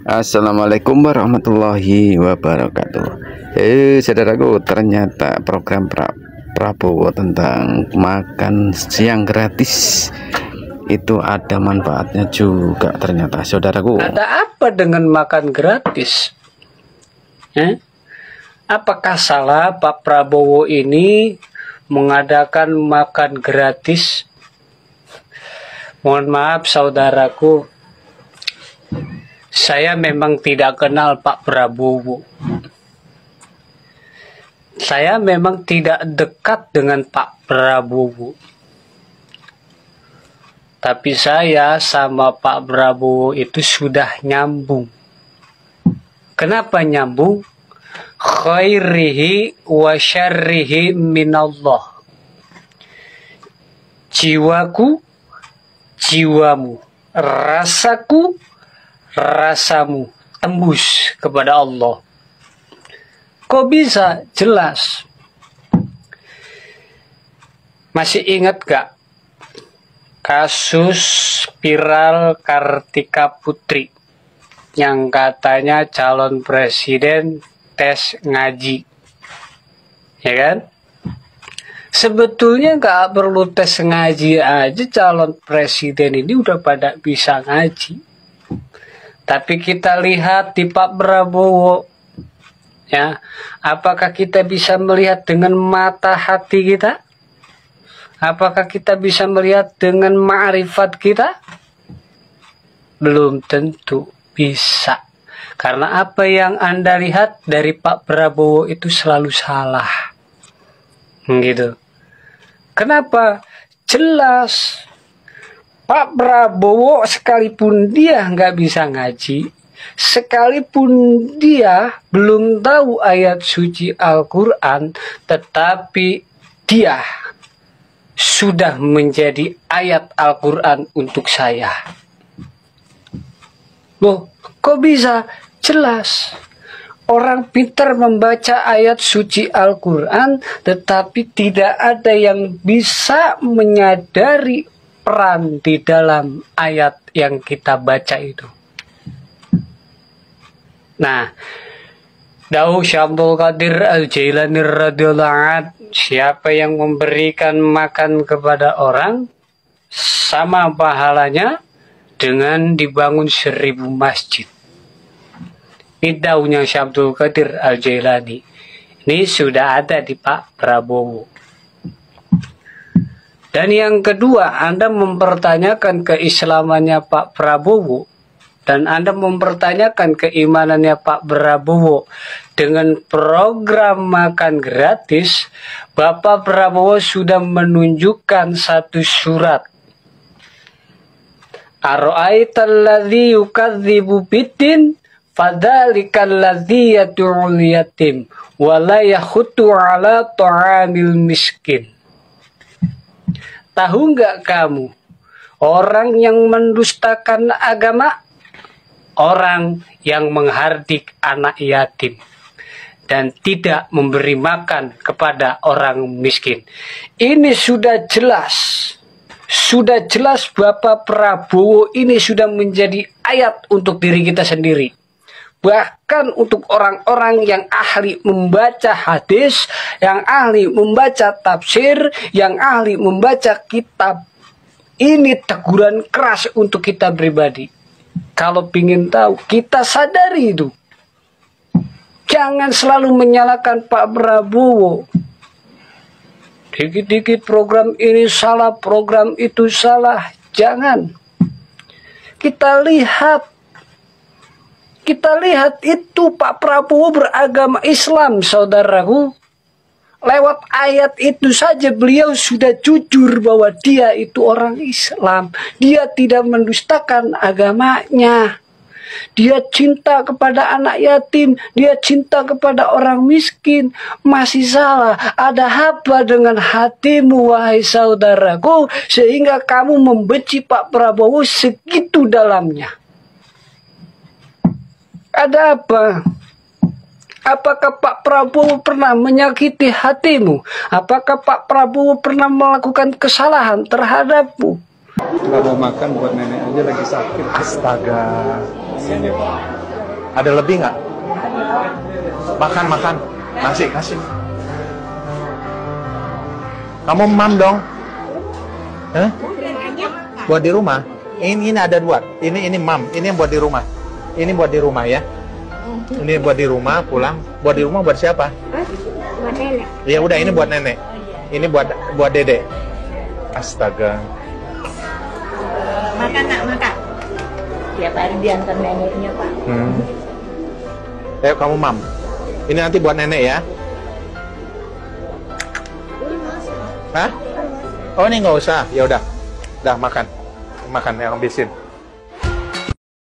Assalamualaikum warahmatullahi wabarakatuh. Saudaraku, ternyata program Prabowo tentang makan siang gratis itu ada manfaatnya juga ternyata, saudaraku. Ada apa dengan makan gratis? Apakah salah Pak Prabowo ini mengadakan makan gratis? Mohon maaf saudaraku, saya memang tidak kenal Pak Prabowo. Saya memang tidak dekat dengan Pak Prabowo. Tapi saya sama Pak Prabowo itu sudah nyambung. Kenapa nyambung? Khairihi wa syarrihi minallah. Jiwaku, jiwamu. Rasaku, rasamu, tembus kepada Allah. Kok bisa? Jelas. Masih ingat gak kasus viral Kartika Putri yang katanya calon presiden tes ngaji, ya kan? Sebetulnya gak perlu tes ngaji aja, calon presiden ini udah pada bisa ngaji. Tapi kita lihat di Pak Prabowo, ya, apakah kita bisa melihat dengan mata hati kita? Apakah kita bisa melihat dengan ma'rifat kita? Belum tentu bisa. Karena apa yang Anda lihat dari Pak Prabowo itu selalu salah. Gitu. Kenapa? Jelas. Pak Prabowo sekalipun dia nggak bisa ngaji, sekalipun dia belum tahu ayat suci Al-Quran, tetapi dia sudah menjadi ayat Al-Quran untuk saya. Loh, kok bisa? Jelas. Orang pintar membaca ayat suci Al-Quran, tetapi tidak ada yang bisa menyadari peran di dalam ayat yang kita baca itu. Nah, Dawuh Syekh Abdul Qadir Al-Jailani radhiyallahu anhu, siapa yang memberikan makan kepada orang sama pahalanya dengan dibangun 1000 masjid. Ini dawuhnya Syekh Abdul Qadir Al-Jailani. Ini sudah ada di Pak Prabowo. Dan yang kedua, Anda mempertanyakan keislamannya Pak Prabowo dan Anda mempertanyakan keimanannya Pak Prabowo dengan program makan gratis. Bapak Prabowo sudah menunjukkan satu surat. Ara'aital ladzi yukadzibu biddin fadzalikal ladzi yad'ul yatim wa la yakhuttu 'ala ta'amil miskin. Tahu nggak kamu, orang yang mendustakan agama, orang yang menghardik anak yatim dan tidak memberi makan kepada orang miskin. Ini sudah jelas. Sudah jelas Bapak Prabowo ini sudah menjadi ayat untuk diri kita sendiri. Bahkan untuk orang-orang yang ahli membaca hadis, yang ahli membaca tafsir, yang ahli membaca kitab. Ini teguran keras untuk kita pribadi. Kalau ingin tahu, kita sadari itu. Jangan selalu menyalahkan Pak Prabowo. Dikit-dikit program ini salah, program itu salah. Jangan. Kita lihat itu Pak Prabowo beragama Islam, saudaraku. Lewat ayat itu saja beliau sudah jujur bahwa dia itu orang Islam. Dia tidak mendustakan agamanya. Dia cinta kepada anak yatim. Dia cinta kepada orang miskin. Masih salah. Ada apa dengan hatimu, wahai saudaraku, sehingga kamu membenci Pak Prabowo segitu dalamnya? Ada apa? Apakah Pak Prabowo pernah menyakiti hatimu? Apakah Pak Prabowo pernah melakukan kesalahan terhadapmu? Nggak mau makan buat nenek aja lagi sakit. Astaga. Kasian ya Pak. Ada lebih nggak? Makan, makan. Nasi, kasih. Kamu mam dong? Hah? Buat di rumah? Ini ada dua. Ini mam. Ini yang buat di rumah. Ini buat di rumah ya. Ini buat di rumah, pulang. Buat di rumah buat siapa? Buat nenek. Ya udah, ini buat nenek. Ini buat dedek. Astaga. Makan nak makan. Tiap hari diantar neneknya Pak. Ayo kamu mam. Ini nanti buat nenek ya. Hah? Oh ini nggak usah. Ya udah. Dah makan. Makan yang habisin.